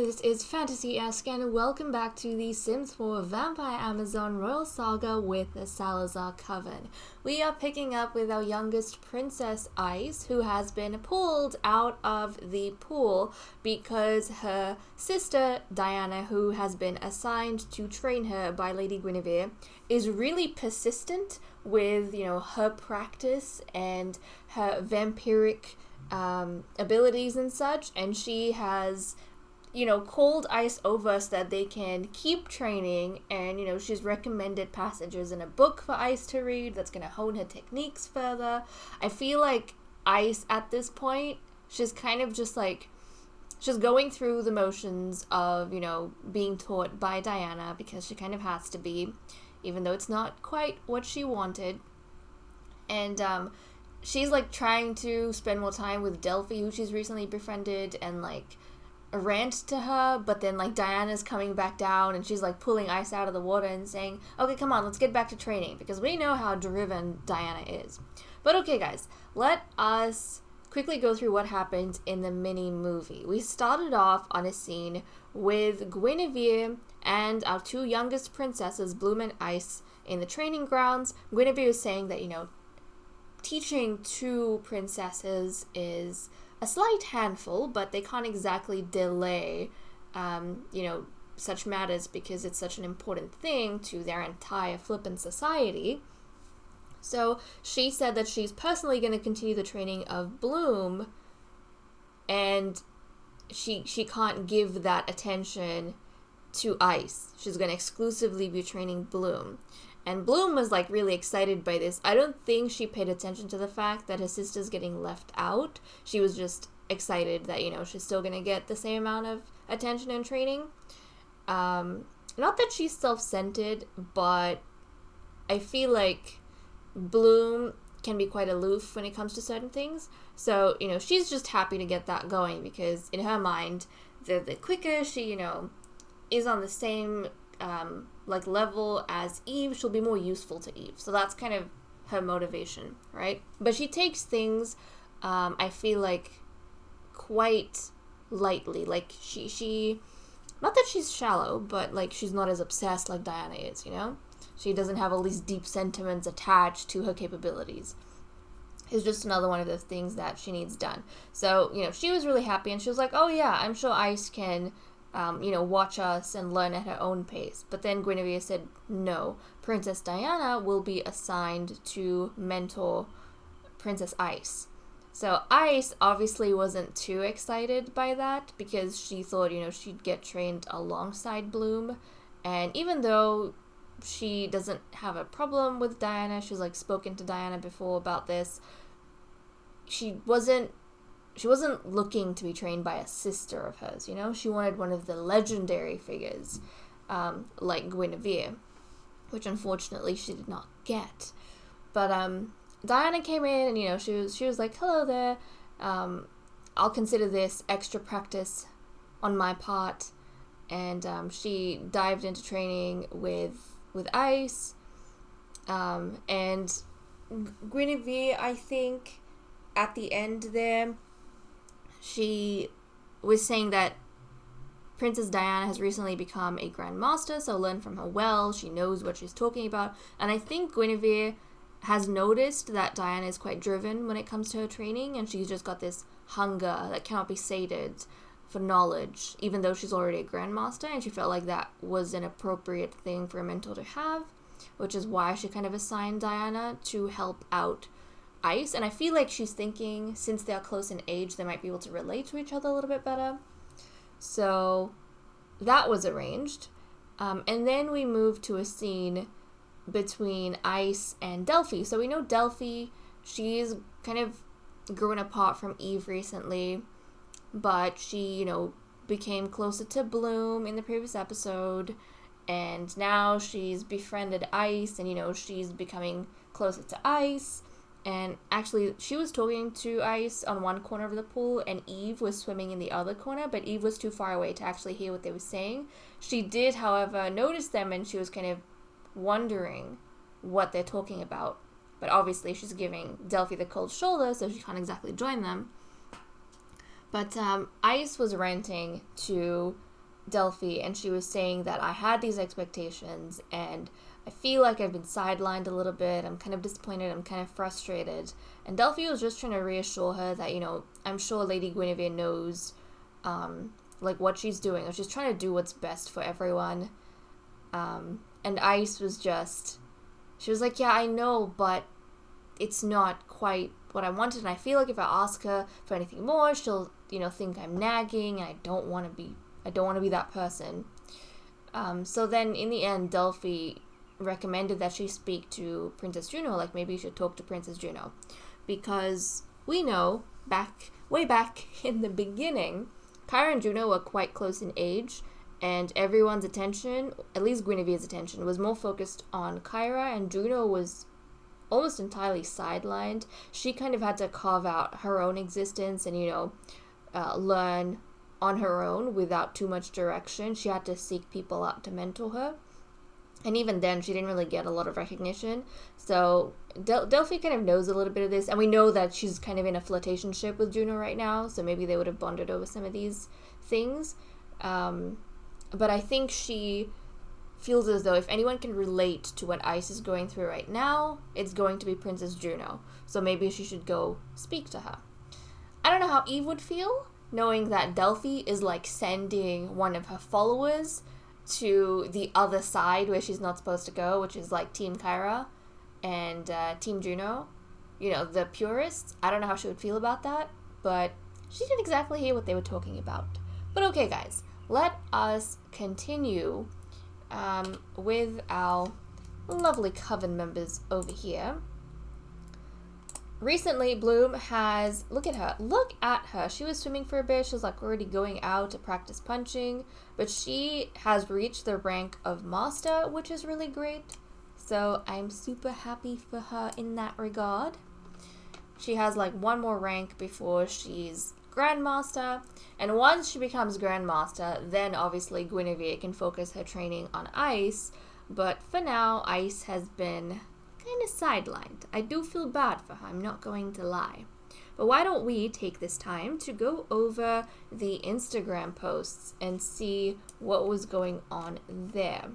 this is FantasyEsque, and welcome back to the Sims 4 Vampire Amazon Royal Saga with the Salazar Coven. We are picking up with our youngest Princess Ice, who has been pulled out of the pool because her sister Diana, who has been assigned to train her by Lady Guinevere, is really persistent with, her practice and her vampiric abilities and such, and she has called Ice over so that they can keep training, and she's recommended passages in a book for Ice to read that's going to hone her techniques further. I feel like Ice at this point, she's kind of just like, she's going through the motions of being taught by Diana, because she kind of has to be, even though it's not quite what she wanted. And she's like trying to spend more time with Delphi, who she's recently befriended, and like rant to her, but then like Diana's coming back down and she's like pulling Ice out of the water and saying, okay, come on, let's get back to training, because we know how driven Diana is. But okay guys, let us quickly go through what happened in the mini movie. We started off on a scene with Guinevere and our two youngest princesses, Bloom and Ice, in the training grounds. Guinevere is saying that teaching two princesses is a slight handful, but they can't exactly delay, such matters, because it's such an important thing to their entire flippin' society. So she said that she's personally going to continue the training of Bloom, and she can't give that attention to Ice. She's going to exclusively be training Bloom. And Bloom was like really excited by this. I don't think she paid attention to the fact that her sister's getting left out. She was just excited that, she's still going to get the same amount of attention and training. Not that she's self-centered, but I feel like Bloom can be quite aloof when it comes to certain things. So, she's just happy to get that going, because in her mind, the quicker she, is on the same level as Eve, she'll be more useful to Eve. So that's kind of her motivation, right? But she takes things, I feel like, quite lightly. Like she not that she's shallow, but like she's not as obsessed like Diana is, She doesn't have all these deep sentiments attached to her capabilities. It's just another one of those things that she needs done. So, she was really happy, and she was like, oh yeah, I'm sure Ice can watch us and learn at her own pace. But then Guinevere said, no, Princess Diana will be assigned to mentor Princess Ice. So Ice obviously wasn't too excited by that, because she thought, she'd get trained alongside Bloom. And even though she doesn't have a problem with Diana, she's like spoken to Diana before about this, she wasn't looking to be trained by a sister of hers, She wanted one of the legendary figures, like Guinevere, which unfortunately she did not get. But Diana came in, and she was like, hello there, I'll consider this extra practice on my part. And she dived into training with Ice, and Guinevere, I think at the end there, she was saying that Princess Diana has recently become a Grand Master, so learn from her well. She knows what she's talking about. And I think Guinevere has noticed that Diana is quite driven when it comes to her training, and she's just got this hunger that cannot be sated for knowledge, even though she's already a Grand Master, and she felt like that was an appropriate thing for a mentor to have, which is why she kind of assigned Diana to help out Ice. And I feel like she's thinking, since they are close in age, they might be able to relate to each other a little bit better. So that was arranged. And then we moved to a scene between Ice and Delphi. So we know Delphi, she's kind of grown apart from Eve recently, but she, became closer to Bloom in the previous episode, and now she's befriended Ice, and, she's becoming closer to Ice. And actually, she was talking to Ice on one corner of the pool, and Eve was swimming in the other corner, but Eve was too far away to actually hear what they were saying. She did, however, notice them, and she was kind of wondering what they're talking about. But obviously, she's giving Delphi the cold shoulder, so she can't exactly join them. But Ice was ranting to Delphi, and she was saying that I had these expectations and I feel like I've been sidelined a little bit. I'm kind of disappointed. I'm kind of frustrated. And Delphi was just trying to reassure her that, I'm sure Lady Guinevere knows, like, what she's doing. She's trying to do what's best for everyone. And Ice was she was like, yeah, I know, but it's not quite what I wanted. And I feel like if I ask her for anything more, she'll, think I'm nagging. And I don't want to be that person. So then in the end, Delphi recommended that she speak to Princess Juno, like maybe you should talk to Princess Juno, because we know way back in the beginning, Kyra and Juno were quite close in age, and everyone's attention, at least Guinevere's attention, was more focused on Kyra, and Juno was almost entirely sidelined. She kind of had to carve out her own existence and, learn on her own without too much direction. She had to seek people out to mentor her. And even then, she didn't really get a lot of recognition. So Delphi kind of knows a little bit of this. And we know that she's kind of in a flirtationship with Juno right now. So maybe they would have bonded over some of these things. But I think she feels as though if anyone can relate to what Ice is going through right now, it's going to be Princess Juno. So maybe she should go speak to her. I don't know how Eve would feel, knowing that Delphi is like sending one of her followers to the other side where she's not supposed to go, which is like Team Kyra and Team Juno, the purists. I don't know how she would feel about that, but she didn't exactly hear what they were talking about. But okay, guys, let us continue with our lovely coven members over here. Recently, Bloom has, look at her, she was swimming for a bit, she was like already going out to practice punching, but she has reached the rank of master, which is really great, so I'm super happy for her in that regard. She has like one more rank before she's Grandmaster, and once she becomes Grandmaster, then obviously Guinevere can focus her training on Ice, but for now, Ice has been kind of sidelined. I do feel bad for her, I'm not going to lie. But why don't we take this time to go over the Instagram posts and see what was going on there.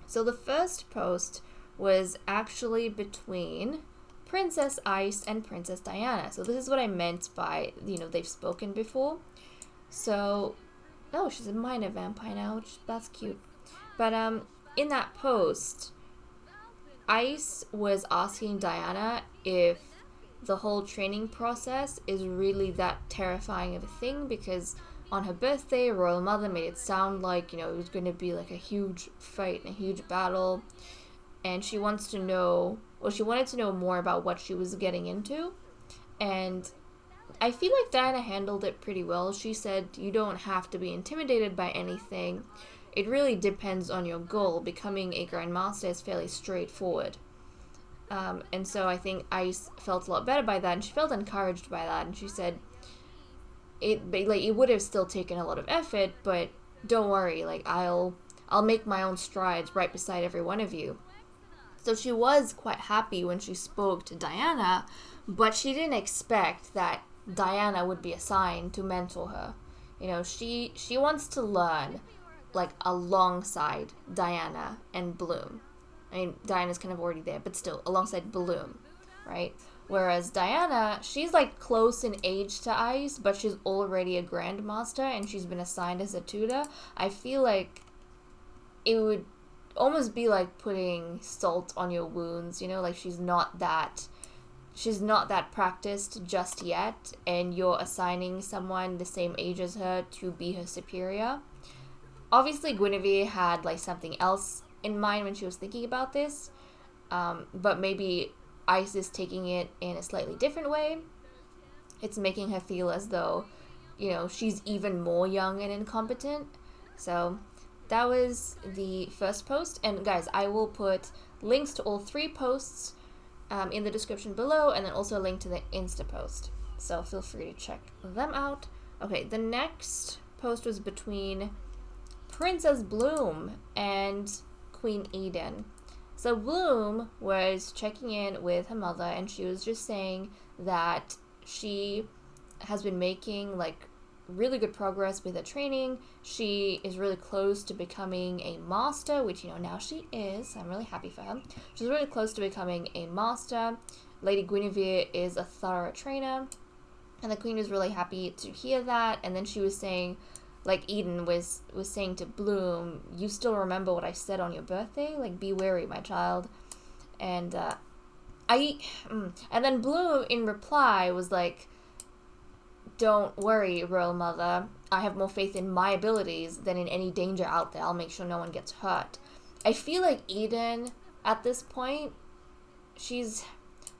So the first post was actually between Princess Ice and Princess Diana. So this is what I meant by, they've spoken before. So, oh, she's a minor vampire now, that's cute. But in that post, Ice was asking Diana if the whole training process is really that terrifying of a thing, because on her birthday, Royal Mother made it sound like, it was going to be like a huge fight and a huge battle, and she wanted to know more about what she was getting into, and I feel like Diana handled it pretty well. She said, you don't have to be intimidated by anything. It really depends on your goal. Becoming a Grandmaster is fairly straightforward. And so I think Ice felt a lot better by that, and she felt encouraged by that, and she said it would have still taken a lot of effort, but don't worry, I'll make my own strides right beside every one of you. So she was quite happy when she spoke to Diana, but she didn't expect that Diana would be assigned to mentor her. She wants to learn alongside Diana and Bloom. I mean, Diana's kind of already there, but still, alongside Bloom, right? Whereas Diana, she's close in age to Ice, but she's already a Grandmaster, and she's been assigned as a tutor. I feel like it would almost be like putting salt on your wounds, she's not that practiced just yet, and you're assigning someone the same age as her to be her superior. Obviously, Guinevere had something else in mind when she was thinking about this, but maybe Ice is taking it in a slightly different way. It's making her feel as though, she's even more young and incompetent. So that was the first post, and guys, I will put links to all three posts in the description below, and then also a link to the Insta post, so feel free to check them out. Okay, the next post was between Princess Bloom and Queen Eden. So Bloom was checking in with her mother, and she was just saying that she has been making really good progress with her training. She is really close to becoming a master, which, you know, now she is. I'm really happy for her. She's really close to becoming a master. Lady Guinevere is a thorough trainer, and the queen was really happy to hear that. And then she was saying, like Eden was saying to Bloom, you still remember what I said on your birthday? Like, be wary, my child. And and then Bloom in reply was like, don't worry, Royal Mother. I have more faith in my abilities than in any danger out there. I'll make sure no one gets hurt. I feel like Eden, at this point, she's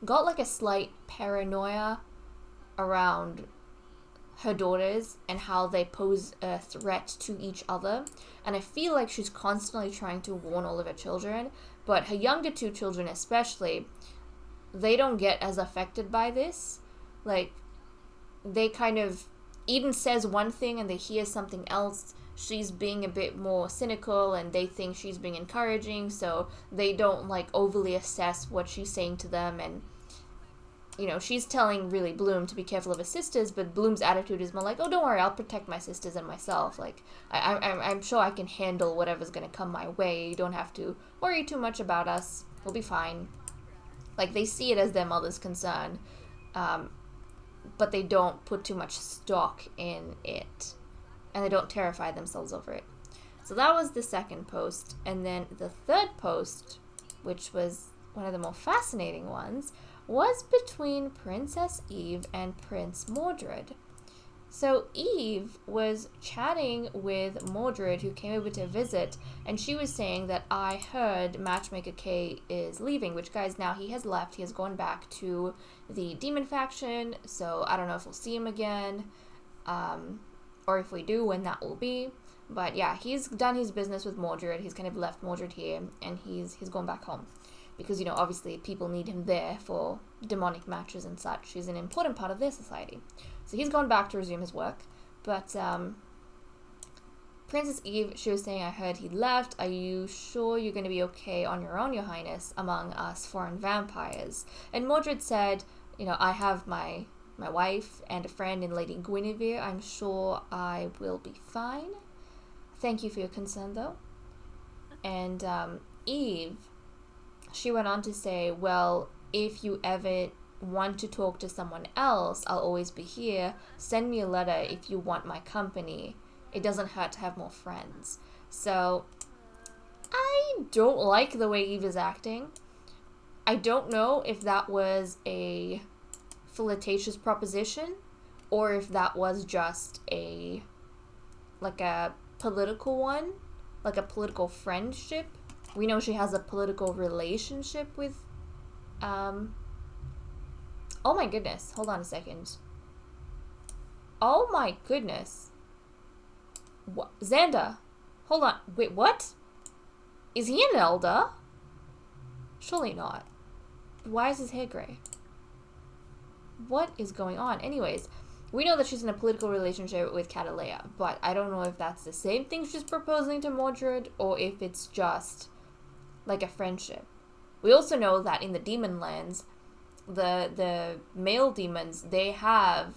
got like a slight paranoia around her daughters and how they pose a threat to each other. And I feel like she's constantly trying to warn all of her children. But her younger two children especially, they don't get as affected by this. Like, they kind of, Eden says one thing and they hear something else. She's being a bit more cynical and they think she's being encouraging, so they don't like overly assess what she's saying to them. And, you know, she's telling really Bloom to be careful of her sisters, but Bloom's attitude is more like, oh, don't worry, I'll protect my sisters and myself. Like, I'm sure I can handle whatever's going to come my way. You don't have to worry too much about us. We'll be fine. Like, they see it as their mother's concern. But they don't put too much stock in it. And they don't terrify themselves over it. So that was the second post. And then the third post, which was one of the more fascinating ones, was between Princess Eve and Prince Mordred. So Eve was chatting with Mordred, who came over to visit, and she was saying that I heard Matchmaker K is leaving, which, guys, now he has left. He has gone back to the demon faction, so I don't know if we'll see him again, or if we do, when that will be. But yeah, he's done his business with Mordred. He's kind of left Mordred here, and he's gone back home. Because, you know, obviously people need him there for demonic matches and such. He's an important part of their society. So he's gone back to resume his work. But Princess Eve, she was saying, I heard he left. Are you sure you're going to be okay on your own, Your Highness, among us foreign vampires? And Mordred said, you know, I have my wife and a friend in Lady Guinevere. I'm sure I will be fine. Thank you for your concern, though. And Eve, she went on to say, well, if you ever want to talk to someone else, I'll always be here. Send me a letter if you want my company. It doesn't hurt to have more friends. So, I don't like the way Eve is acting. I don't know if that was a flirtatious proposition or if that was just a political one, like a political friendship. We know she has a political relationship with, oh my goodness, hold on a second. Oh my goodness. What? Xander, hold on, wait, what? Is he an elder? Surely not. Why is his hair gray? What is going on? Anyways, we know that she's in a political relationship with Catalea, but I don't know if that's the same thing she's proposing to Mordred or if it's just like a friendship. We also know that in the demon lands, the male demons, they have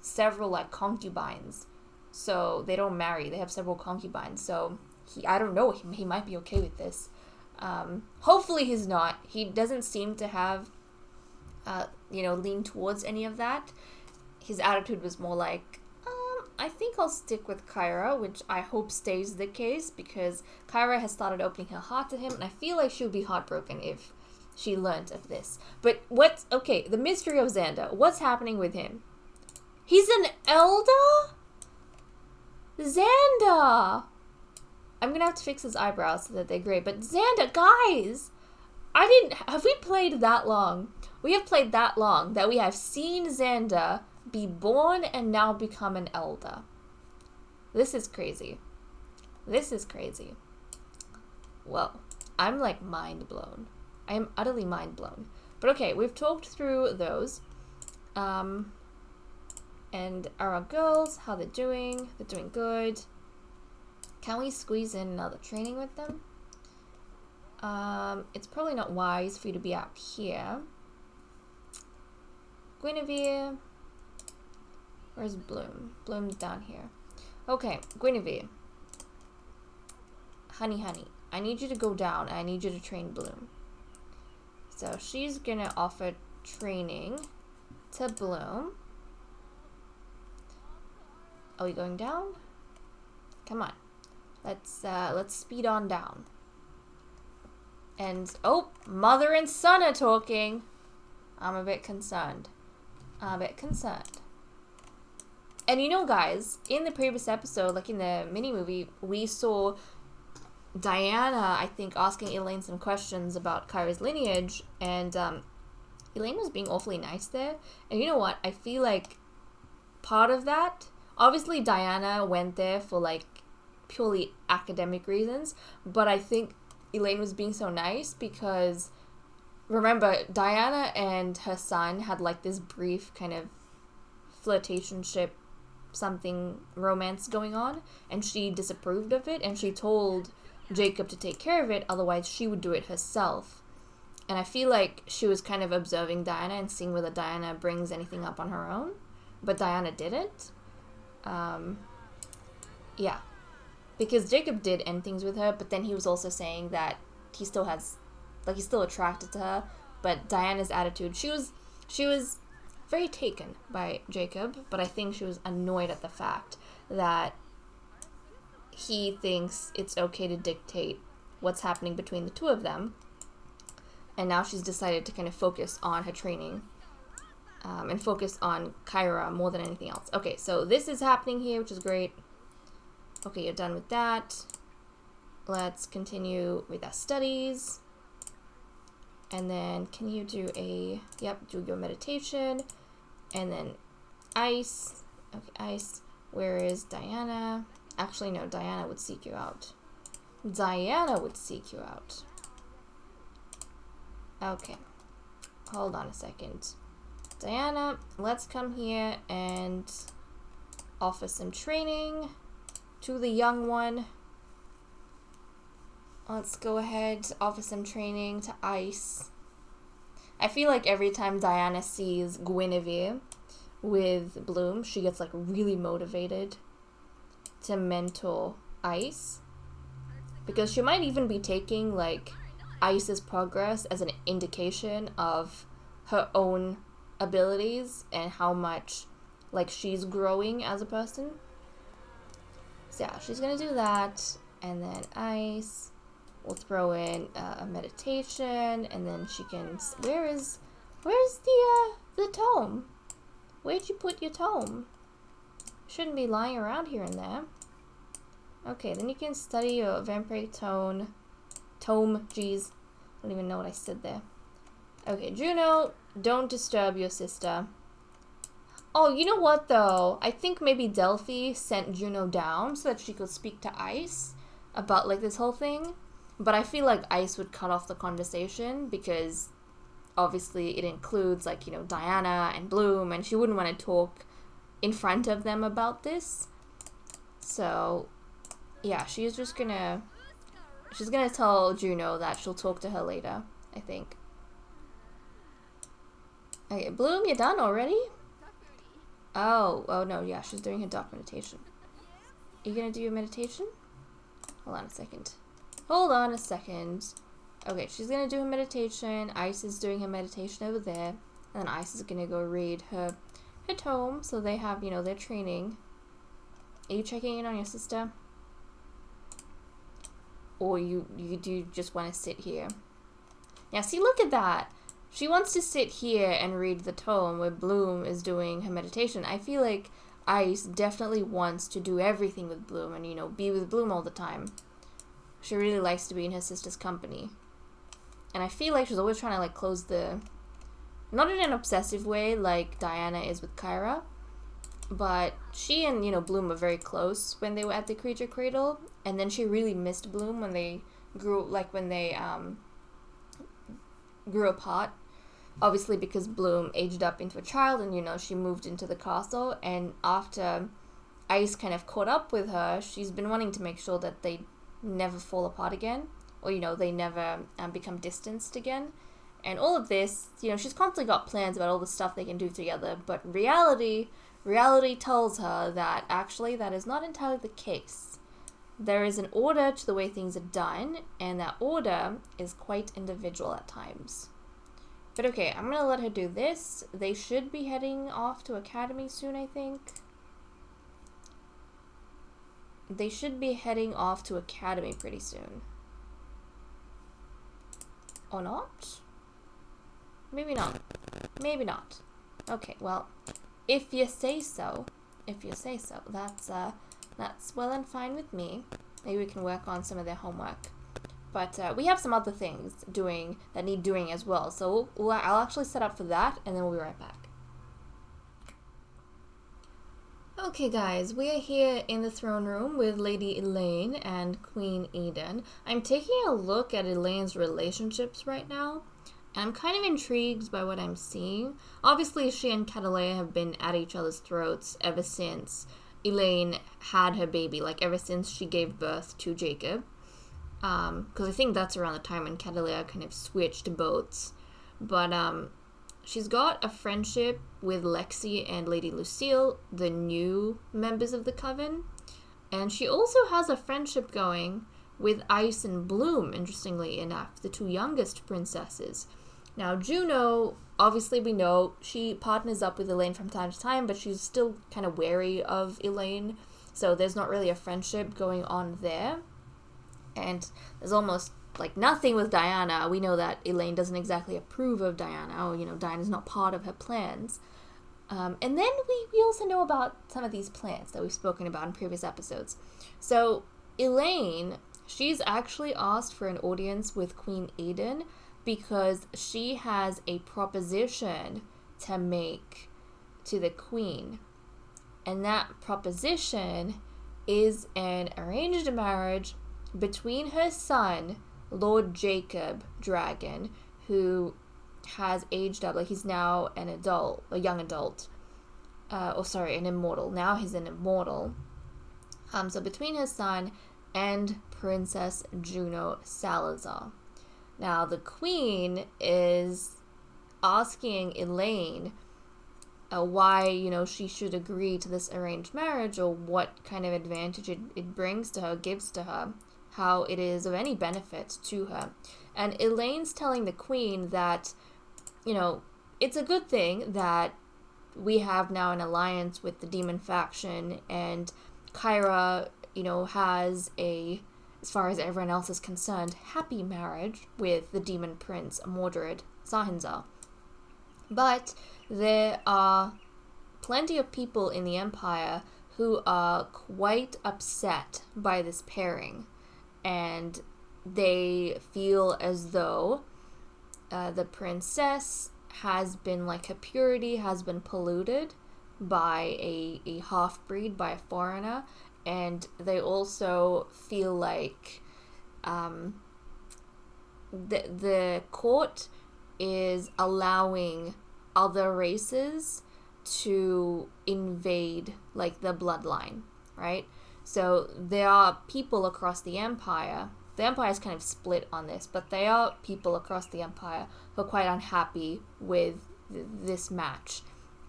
several like concubines, so they don't marry. They have several concubines. So I don't know. He might be okay with this. Hopefully he's not. He doesn't seem to have, lean towards any of that. His attitude was more like, I think I'll stick with Kyra, which I hope stays the case, because Kyra has started opening her heart to him, and I feel like she would be heartbroken if she learnt of this. But the mystery of Xander, what's happening with him? He's an elder? Xander! I'm gonna have to fix his eyebrows so that they're gray, but Xander, guys! Have we played that long? We have played that long that we have seen Xander be born and now become an elder. This is crazy. This is crazy. Well, I'm like mind blown. I am utterly mind blown. But okay, we've talked through those. And our girls, how they're doing. They're doing good. Can we squeeze in another training with them? It's probably not wise for you to be out here. Guinevere. Where's Bloom? Bloom's down here. Okay, Guinevere. Honey, I need you to go down. I need you to train Bloom. So she's gonna offer training to Bloom. Are we going down? Come on. Let's speed on down. And oh, mother and son are talking. I'm a bit concerned. And you know, guys, in the previous episode, like in the mini movie, we saw Diana, I think, asking Elaine some questions about Kyra's lineage, and Elaine was being awfully nice there. And you know what? I feel like part of that, obviously Diana went there for like purely academic reasons, but I think Elaine was being so nice because, remember, Diana and her son had like this brief kind of flirtationship, something romance going on, and she disapproved of it, and she told Jacob to take care of it, otherwise she would do it herself. And I feel like she was kind of observing Diana and seeing whether Diana brings anything up on her own, but Diana didn't. Yeah. Because Jacob did end things with her, but then he was also saying that he still has, like, he's still attracted to her, but Diana's attitude, she was very taken by Jacob, but I think she was annoyed at the fact that he thinks it's okay to dictate what's happening between the two of them, and now she's decided to kind of focus on her training, and focus on Kyra more than anything else. Okay, so this is happening here, which is great. Okay, you're done with that. Let's continue with our studies. And then can you do do your meditation. And then Ice. Okay, Ice. Where is Diana? Actually, no, Diana would seek you out. Okay. Hold on a second. Diana, let's come here and offer some training to the young one. Let's go ahead, offer some training to Ice. I feel like every time Diana sees Guinevere with Bloom, she gets like really motivated to mentor Ice. Because she might even be taking like Ice's progress as an indication of her own abilities and how much like she's growing as a person. So yeah, she's gonna do that, and then Ice will throw in a meditation, and then she can. Where's the tome? Where'd you put your tome? Shouldn't be lying around here and there. Okay, then you can study your vampiric tome. Jeez, I don't even know what I said there. Okay, Juno, don't disturb your sister. Oh, you know what, though? I think maybe Delphi sent Juno down so that she could speak to Ice about, like, this whole thing. But I feel like Ice would cut off the conversation because, obviously, it includes, like, you know, Diana and Bloom, and she wouldn't want to talk in front of them about this. So, yeah, she's gonna tell Juno that she'll talk to her later, I think. Okay, Bloom, you done already? Oh no, yeah, she's doing her dark meditation. Are you gonna do your meditation? Hold on a second. Okay, she's gonna do her meditation. Ice is doing her meditation over there. And then Ice is gonna go read her tome, so they have, you know, their training. Are you checking in on your sister? Or you do just want to sit here? Yeah, see, look at that. She wants to sit here and read the tome where Bloom is doing her meditation. I feel like Ice definitely wants to do everything with Bloom and, you know, be with Bloom all the time. She really likes to be in her sister's company. And I feel like she's always trying to, like, close the... Not in an obsessive way like Diana is with Kyra, but she and, you know, Bloom were very close when they were at the Creature Cradle, and then she really missed Bloom when they grew apart. Obviously because Bloom aged up into a child and, you know, she moved into the castle, and after Ice kind of caught up with her, she's been wanting to make sure that they never fall apart again, or, you know, they never become distanced again. And all of this, she's constantly got plans about all the stuff they can do together, but reality tells her that actually that is not entirely the case. There is an order to the way things are done, and that order is quite individual at times. But okay, I'm gonna let her do this. They should be heading off to Academy soon, I think. They should be heading off to Academy pretty soon. Or not? Maybe not. Maybe not. Okay, well, if you say so, that's well and fine with me. Maybe we can work on some of their homework. But we have some other things that need doing as well. So I'll actually set up for that, and then we'll be right back. Okay guys, we are here in the throne room with Lady Elaine and Queen Eden. I'm taking a look at Elaine's relationships right now, and I'm kind of intrigued by what I'm seeing. Obviously, she and Catalea have been at each other's throats ever since Elaine had her baby, like ever since she gave birth to Jacob. Because I think that's around the time when Catalea kind of switched boats. But she's got a friendship with Lexi and Lady Lucille, the new members of the Coven. And she also has a friendship going with Ice and Bloom, interestingly enough, the two youngest princesses. Now, Juno, obviously we know, she partners up with Elaine from time to time, but she's still kind of wary of Elaine. So there's not really a friendship going on there. And there's almost like nothing with Diana. We know that Elaine doesn't exactly approve of Diana, or Diana's not part of her plans. And then we also know about some of these plans that we've spoken about in previous episodes. So Elaine, she's actually asked for an audience with Queen Eden because she has a proposition to make to the Queen. And that proposition is an arranged marriage between her son, Lord Jacob Dragon, who has aged up, like he's now an adult, a young adult, an immortal. Now he's an immortal. So between his son and Princess Juno Salazar. Now the Queen is asking Elaine why, she should agree to this arranged marriage, or what kind of advantage it brings to her, gives to her, how it is of any benefit to her. And Elaine's telling the Queen that, it's a good thing that we have now an alliance with the demon faction, and Kyra, has a, as far as everyone else is concerned, happy marriage with the demon prince Mordred Sahinzar. But there are plenty of people in the Empire who are quite upset by this pairing. And they feel as though the princess has been, like, her purity has been polluted by a half-breed, by a foreigner. And they also feel like the court is allowing other races to invade, like, the bloodline, right? So there are people across the Empire. The Empire is kind of split on this, but there are people across the Empire who are quite unhappy with this match.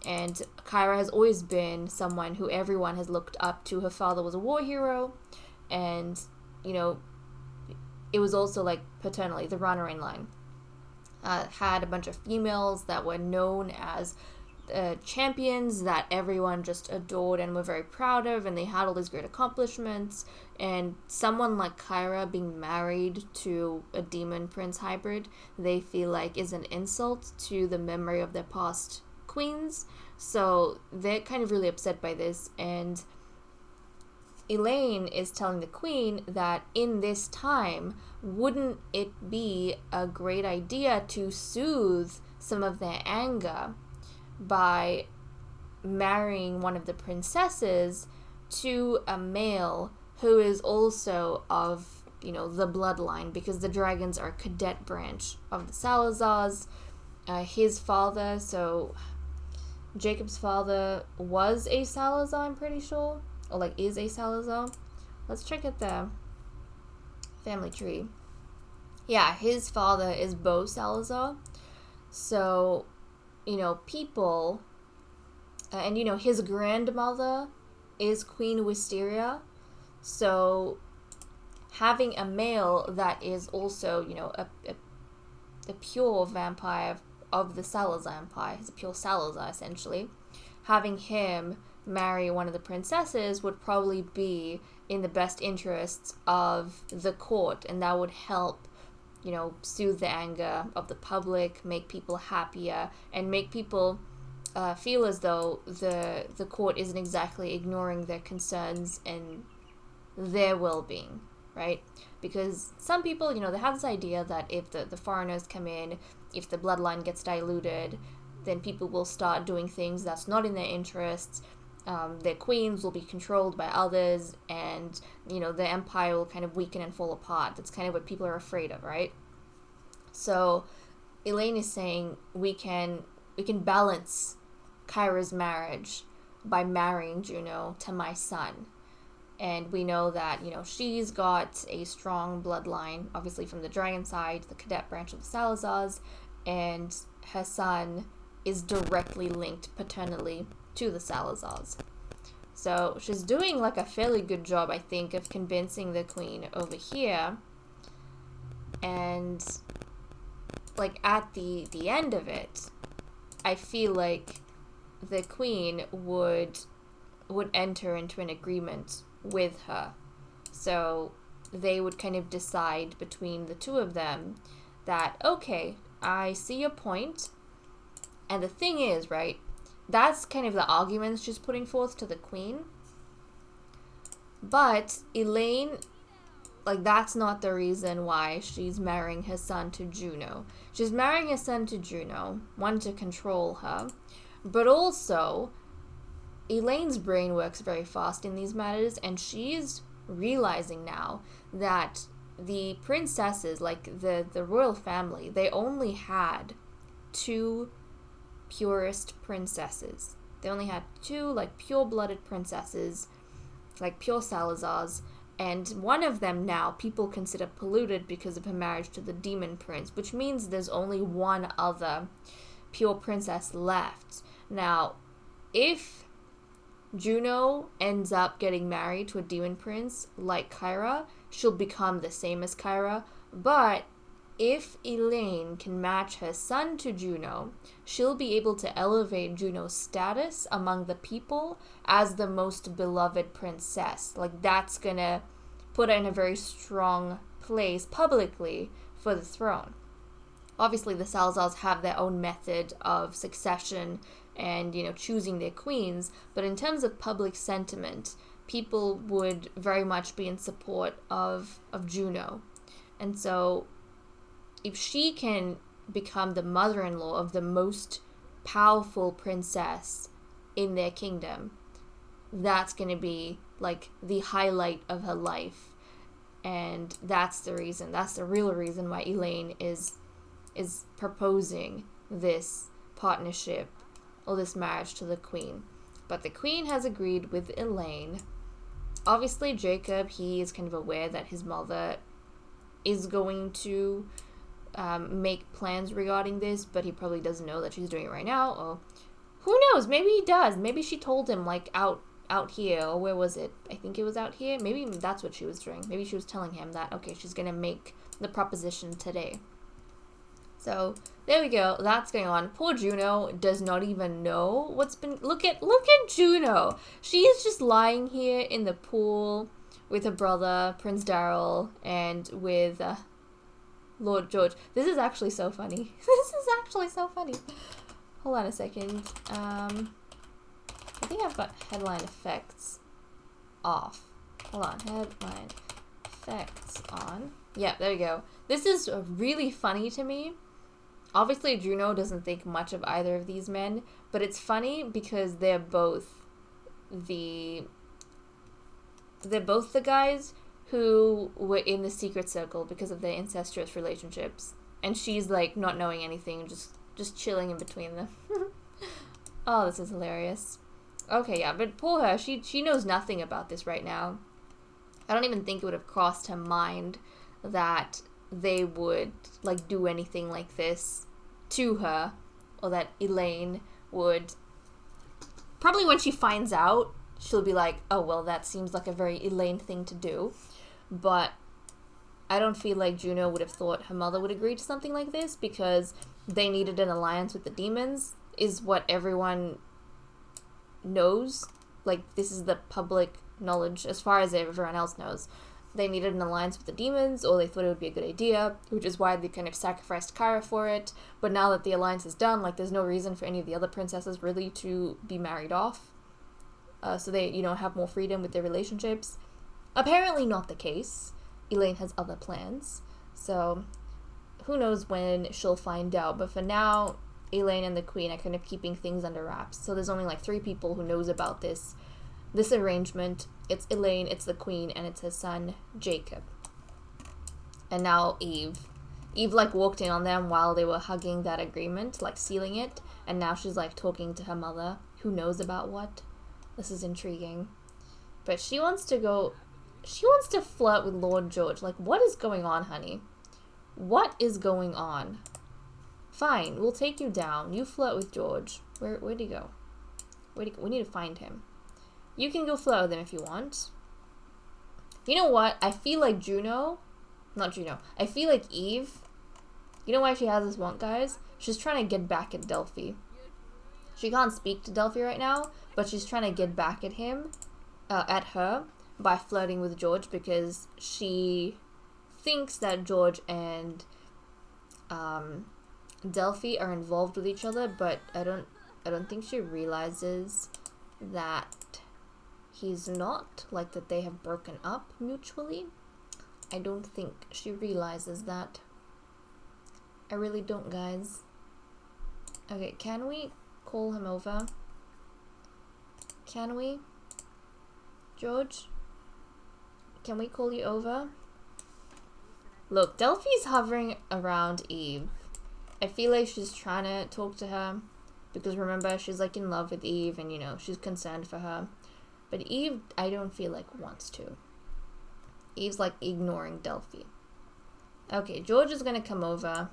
And Kyra has always been someone who everyone has looked up to. Her father was a war hero, and, it was also, like, paternally, the runner in line. Had a bunch of females that were known as champions that everyone just adored and were very proud of, and they had all these great accomplishments. And someone like Kyra being married to a demon prince hybrid, they feel like is an insult to the memory of their past queens. So they're kind of really upset by this, and Elaine is telling the Queen that in this time, wouldn't it be a great idea to soothe some of their anger by marrying one of the princesses to a male who is also of, the bloodline, because the dragons are a cadet branch of the Salazars. His father, so Jacob's father was a Salazar, I'm pretty sure, or like is a Salazar. Let's check out the family tree. Yeah, his father is Beau Salazar, So, people, and his grandmother is Queen Wisteria. So having a male that is also, a pure vampire of the Salazar Empire, he's a pure Salazar essentially, having him marry one of the princesses would probably be in the best interests of the court, and that would help, soothe the anger of the public, make people happier, and make people feel as though the court isn't exactly ignoring their concerns and their well-being, right? Because some people, they have this idea that if the foreigners come in, if the bloodline gets diluted, then people will start doing things that's not in their interests. Their queens will be controlled by others, and the empire will kind of weaken and fall apart. That's kind of what people are afraid of, right? So Elaine is saying we can balance Kyra's marriage by marrying Juno to my son. And we know that, she's got a strong bloodline, obviously from the dragon side, the cadet branch of the Salazars, and her son is directly linked paternally to the Salazars. So she's doing like a fairly good job, I think, of convincing the queen over here. And like at the end of it, I feel like the queen would enter into an agreement with her. So they would kind of decide between the two of them that, okay, I see your point. And the thing is, right, that's kind of the arguments she's putting forth to the queen. But Elaine, like, that's not the reason why she's marrying her son to Juno. She's marrying her son to Juno, one, to control her, but also Elaine's brain works very fast in these matters, and she's realizing now that the princesses, like the royal family, they only had two purest princesses. They only had two, like, pure-blooded princesses, like pure Salazars, and one of them now people consider polluted because of her marriage to the demon prince, which means there's only one other pure princess left. Now, if Juno ends up getting married to a demon prince like Kyra, she'll become the same as Kyra. But if Elaine can match her son to Juno, she'll be able to elevate Juno's status among the people as the most beloved princess. Like, that's gonna put her in a very strong place publicly for the throne. Obviously, the Salazars have their own method of succession and, choosing their queens, but in terms of public sentiment, people would very much be in support of Juno. And so if she can become the mother-in-law of the most powerful princess in their kingdom, that's going to be like the highlight of her life. And that's the real reason why Elaine is proposing this partnership or this marriage to the queen. But the queen has agreed with Elaine. Obviously, Jacob, he is kind of aware that his mother is going to make plans regarding this, but he probably doesn't know that she's doing it right now. Or who knows? Maybe he does. Maybe she told him, like, out here, or where was it? I think it was out here. Maybe that's what she was doing. Maybe she was telling him that, okay, she's gonna make the proposition today. So there we go. That's going on. Poor Juno does not even know what's been. Look at Juno. She is just lying here in the pool with her brother Prince Daryl and with Lord George. This is actually so funny. Hold on a second. I think I've got headline effects off. Hold on. Headline effects on. Yeah, there we go. This is really funny to me. Obviously, Juno doesn't think much of either of these men, but it's funny because they're both the guys who were in the secret circle because of their incestuous relationships, and she's like not knowing anything, just chilling in between them. Oh, this is hilarious. Okay, yeah, but poor her, she knows nothing about this right now. I don't even think it would have crossed her mind that they would, like, do anything like this. to her, or that Elaine would, probably when she finds out, she'll be like, oh, well, that seems like a very Elaine thing to do. But I don't feel like Juno would have thought her mother would agree to something like this, because they needed an alliance with the demons, is what everyone knows. Like, this is the public knowledge as far as everyone else knows. They needed an alliance with the demons, or they thought it would be a good idea, which is why they kind of sacrificed Kyra for it. But now that the alliance is done, like, there's no reason for any of the other princesses really to be married off. So they, you know, have more freedom with their relationships. Apparently not the case. Elaine has other plans. So who knows when she'll find out. But for now, Elaine and the Queen are kind of keeping things under wraps. So there's only like 3 people who knows about this arrangement. It's Elaine, it's the Queen, and it's her son, Jacob. And now Eve. Eve, like, walked in on them while they were hugging that agreement, like, sealing it. And now she's, like, talking to her mother, who knows about what. This is intriguing. But she wants to flirt with Lord George. Like, what is going on, honey? What is going on? Fine, we'll take you down. You flirt with George. Where'd he go? We need to find him. You can go flirt with him if you want. You know what? I feel like I feel like Eve. You know why she has this want, guys? She's trying to get back at Delphi. She can't speak to Delphi right now, but she's trying to get back at him, at her, by flirting with George, because she thinks that George and Delphi are involved with each other, but I don't think she realizes that he's not, like, that they have broken up mutually. I don't think she realizes that. I really don't, guys. Okay, can we call him over? Can we? George? Can we call you over? Look, Delphi's hovering around Eve. I feel like she's trying to talk to her, because remember, she's, like, in love with Eve, and, you know, she's concerned for her. But Eve, I don't feel like wants to. Eve's, like, ignoring Delphi. Okay, George is gonna come over,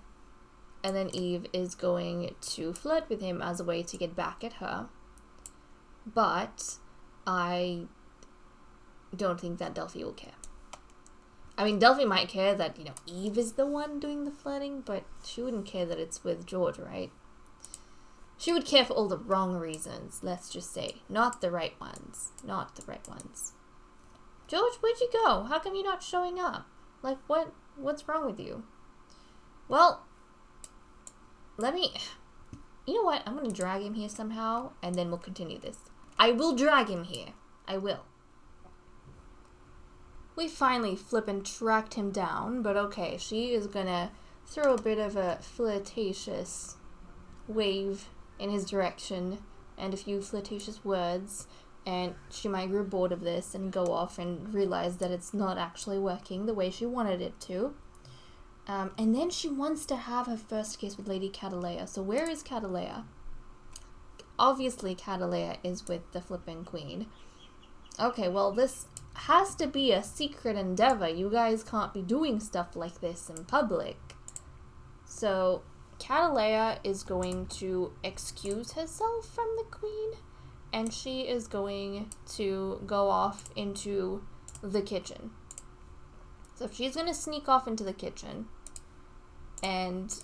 and then Eve is going to flirt with him as a way to get back at her. But I don't think that Delphi will care. I mean, Delphi might care that, you know, Eve is the one doing the flirting, but she wouldn't care that it's with George, right? She would care for all the wrong reasons, let's just say. Not the right ones. Not the right ones. George, where'd you go? How come you're not showing up? Like, what's wrong with you? Well, you know what? I'm gonna drag him here somehow, and then we'll continue this. I will drag him here. I will. We finally flippin' tracked him down, but okay, she is gonna throw a bit of a flirtatious wave in his direction, and a few flirtatious words, and she might grow bored of this and go off and realize that it's not actually working the way she wanted it to. And then she wants to have her first kiss with Lady Catalea. So where is Catalea? Obviously Catalea is with the flippin' Queen. Okay, well, this has to be a secret endeavor. You guys can't be doing stuff like this in public. So Catalea is going to excuse herself from the Queen, and she is going to go off into the kitchen. So she's going to sneak off into the kitchen, and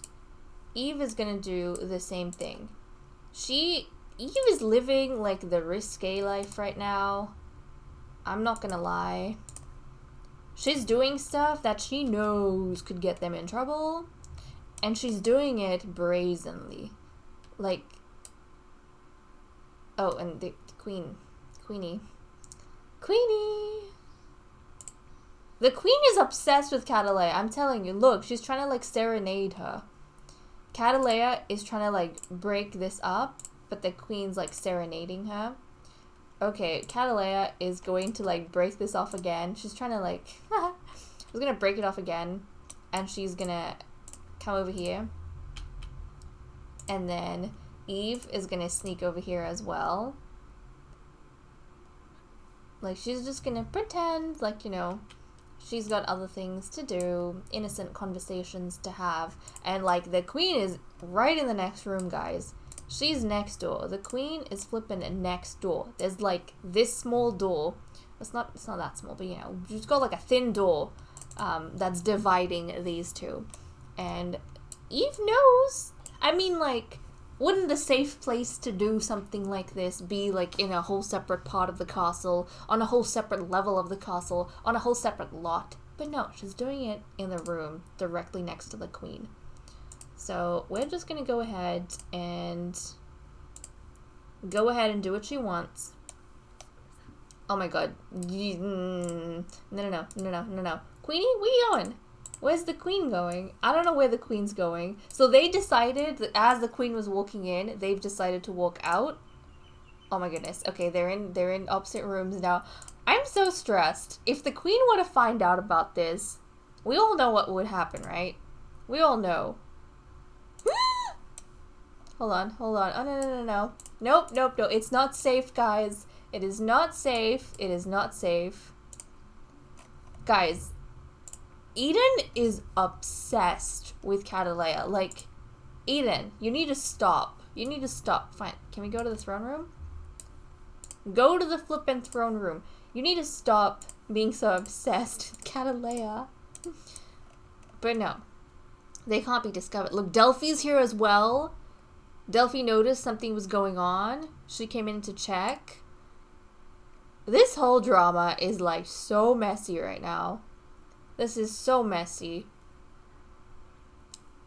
Eve is going to do the same thing. Eve is living, like, the risque life right now. I'm not gonna lie. She's doing stuff that she knows could get them in trouble, and she's doing it brazenly. Like, oh, and the Queenie. The Queen is obsessed with Catalea, I'm telling you. Look, she's trying to, like, serenade her. Catalea is trying to, like, break this up, but the Queen's, like, serenading her. Okay, Catalea is going to, like, break this off again. She's trying to, like, she's gonna break it off again, and she's gonna come over here. And then Eve is gonna sneak over here as well. Like, she's just gonna pretend, like, you know, She's got other things to do, innocent conversations to have, and like the queen is right in the next room, guys. She's next door. The queen is flipping next door. There's like this small door. It's not that small, but you know, she's got like a thin door that's dividing these two. And Eve knows. I mean, like, wouldn't the safe place to do something like this be like in a whole separate part of the castle, on a whole separate level of the castle, on a whole separate lot? But no, she's doing it in the room directly next to the queen. So we're just gonna go ahead and do what she wants. Oh my god. No. Queenie, where you going? Where's the queen going? I don't know where the queen's going. So they decided that as the queen was walking in, they've decided to walk out. Oh my goodness. Okay, they're in opposite rooms now. I'm so stressed. If the queen were to find out about this, we all know what would happen, right? We all know. Hold on. Oh, no. Nope. It's not safe, guys. It is not safe. It is not safe. Guys, Eden is obsessed with Catalea. Like, Eden, you need to stop. You need to stop. Fine. Can we go to the throne room? Go to the flippin' throne room. You need to stop being so obsessed with Catalea. But no. They can't be discovered. Look, Delphi's here as well. Delphi noticed something was going on. She came in to check. This whole drama is like so messy right now. This is so messy.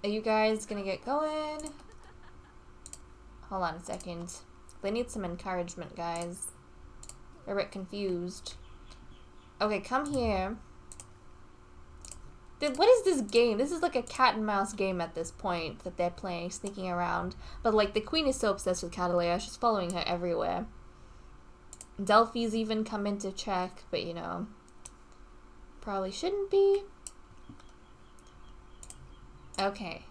Are you guys gonna get going? Hold on a second. They need some encouragement, guys. They're a bit confused. Okay, come here. What is this game? This is like a cat and mouse game at this point that they're playing, sneaking around. But like the queen is so obsessed with Catalea, she's following her everywhere. Delphi's even come in to check, but you know, probably shouldn't be. Okay.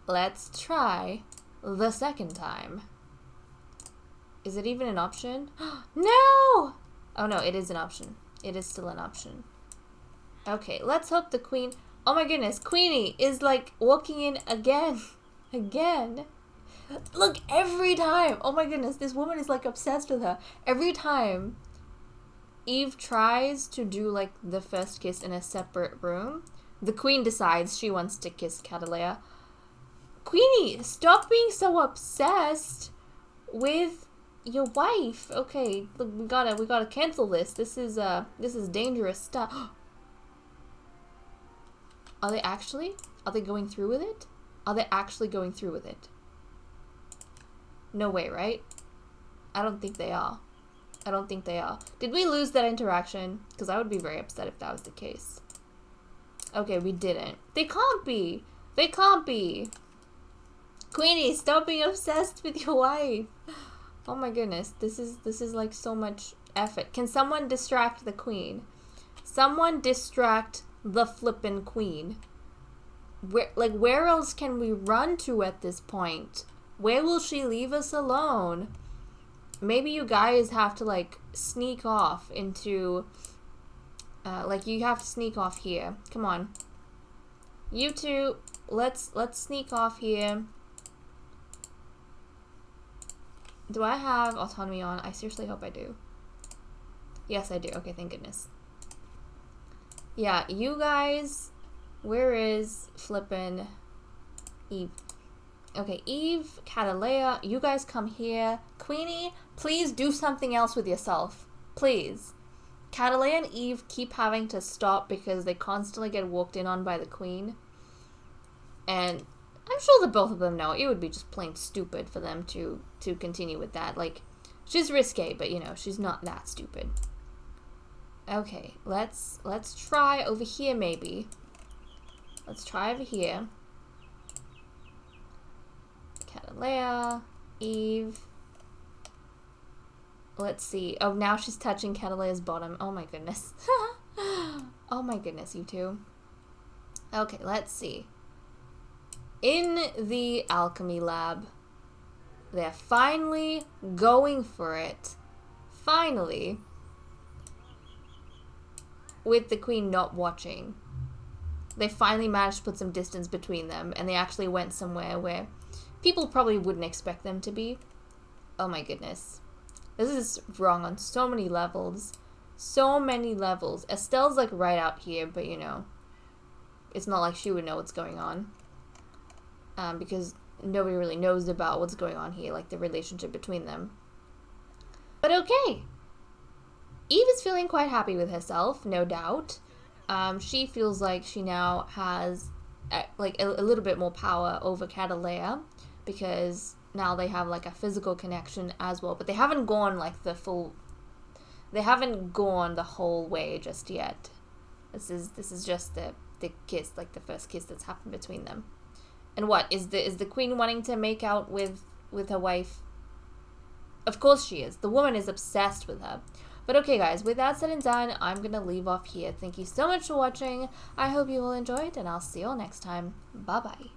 Let's try the second time. Is it even an option? No! Oh no, it is an option. It is still an option. Okay, let's hope the queen... Oh my goodness, Queenie is like walking in again. Again. Look, every time. Oh my goodness, this woman is like obsessed with her. Every time Eve tries to do like the first kiss in a separate room, the queen decides she wants to kiss Catalea. Queenie, stop being so obsessed with your wife. Okay, look, we gotta cancel this. This is dangerous stuff. Are they actually? Are they going through with it? Are they actually going through with it? No way, right? I don't think they are. I don't think they are. Did we lose that interaction? Because I would be very upset if that was the case. Okay, we didn't. They can't be. They can't be. Queenie, stop being obsessed with your wife. Oh my goodness. This is like so much effort. Can someone distract the queen? Someone distract the flippin' queen. Where else can we run to at this point? Where will she leave us alone? Maybe you guys have to like sneak off into like you have to sneak off here. Come on. You two, let's sneak off here. Do I have autonomy on? I seriously hope I do. Yes, I do. Okay, thank goodness. Yeah, you guys, where is flippin' Eve? Okay, Eve, Catalea, you guys come here. Queenie, please do something else with yourself. Please. Catalea and Eve keep having to stop because they constantly get walked in on by the queen. And I'm sure that both of them know it would be just plain stupid for them to continue with that. Like, she's risque, but you know, she's not that stupid. Okay, let's try over here maybe. Let's try over here. Catalea, Eve. Let's see. Oh, now she's touching Catalea's bottom. Oh my goodness. Oh my goodness, you two. Okay, let's see. In the alchemy lab, they're finally going for it. Finally. with the queen not watching, they finally managed to put some distance between them, and they actually went somewhere where people probably wouldn't expect them to be. Oh my goodness. This is wrong on so many levels. So many levels. Estelle's like right out here, but you know, it's not like she would know what's going on. Because nobody really knows about what's going on here, like the relationship between them. But okay. Eve is feeling quite happy with herself, no doubt. She feels like she now has like a little bit more power over Catalea, because now they have like a physical connection as well, but they haven't gone like they haven't gone the whole way just yet. This is just the kiss, like the first kiss that's happened between them. And what is the queen wanting to make out with her wife? Of course she is. The woman is obsessed with her. But okay guys, with that said and done, I'm gonna leave off here. Thank you so much for watching. I hope you all enjoyed, and I'll see you all next time. Bye bye.